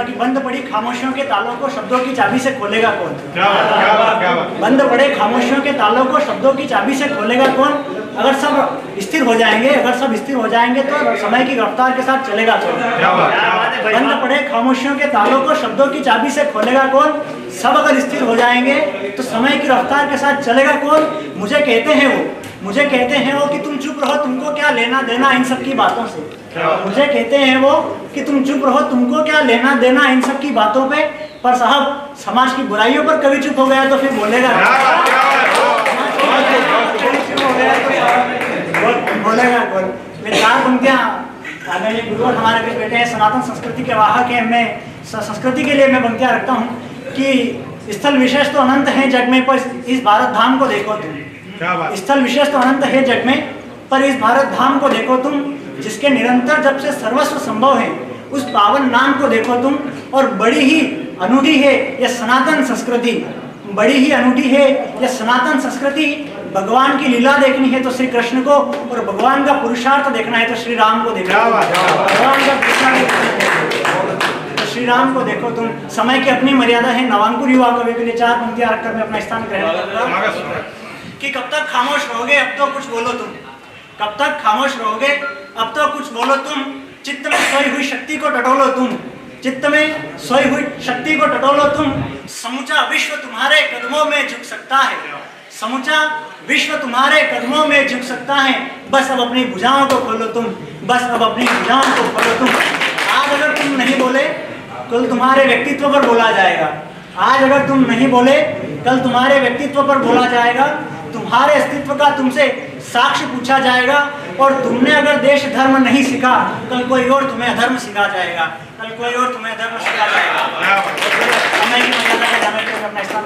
कहूंगा कि बंद पड़ी खामोशियों के तालों को शब्दों की चाबी से खोलेगा कौन। क्या बात। बंद पड़े खामोशियों के तालों को शब्दों की चाबी से खोलेगा कौन। अगर सब स्थिर हो जाएंगे तो समय की रफ्तार के साथ चलेगा कौन। बंद पड़े खामोशियों के तालों को शब्दों की चाबी से खोलेगा कौन। सब अगर स्थिर हो जाएंगे तो समय की रफ्तार के साथ चलेगा कौन। मुझे कहते हैं वो कि तुम चुप रहो, तुमको क्या लेना देना इन सब की बातों से। मुझे कहते हैं वो कि तुम चुप रहो, तुमको क्या लेना देना इन सब की बातों पे। पर साहब समाज की बुराइयों पर कभी चुप हो गया तो फिर बोलेगा कौन। मेरी चार पंक्तियां आदरणीय गुरुवर हमारे बीच बैठे हैं, सनातन संस्कृति के वाहक हैं। मैं संस्कृति के लिए मैं पंक्तियां रखता हूँ कि स्थल विशेष तो अनंत है जग में, पर इस भारत धाम को देखो तुम। स्थल विशेष तो अनंत है जग में, पर इस भारत धाम को देखो तुम। जिसके निरंतर जब से सर्वस्व संभव है, उस पावन नाम को देखो तुम। और बड़ी ही अनूठी है यह सनातन संस्कृति, बड़ी ही अनूठी है यह सनातन संस्कृति। भगवान की लीला देखनी है तो श्री कृष्ण को, और भगवान का पुरुषार्थ देखना है तो श्री राम को देखना। भगवान का पुरुषार्थ तो श्री राम को देखो तुम। समय की अपनी मर्यादा है। नवांकुर युवा कवि के लिए चार पंक्तियां रखकर मैं अपना स्थान ग्रहण करूंगा कि कब तक खामोश रहोगे, अब तो कुछ बोलो तुम। कब तक खामोश रहोगे, अब तो कुछ बोलो तुम। चित्त में सोई हुई शक्ति को टटोलो तुम। चित्त में सोई हुई शक्ति को टटोलो तुम। समूचा विश्व तुम्हारे कदमों में झुक सकता है। समूचा विश्व तुम्हारे कदमों में झुक सकता है। बस अब अपनी भुजाओं को खोलो तुम। बस अब अपनी भुजाओं को खोलो तुम। आज अगर तुम नहीं बोले, कल तुम्हारे व्यक्तित्व पर बोला जाएगा। आज अगर तुम नहीं बोले, कल तुम्हारे व्यक्तित्व पर बोला जाएगा। तुम्हारे अस्तित्व का तुमसे साक्ष्य पूछा जाएगा। और तुमने अगर देश धर्म नहीं सीखा, कल कोई और तुम्हें अधर्म सिखा जाएगा। कल कोई और तुम्हें धर्म सिखा जाएगा। समय की मर्यादा में जाने के लिए अपना स्थान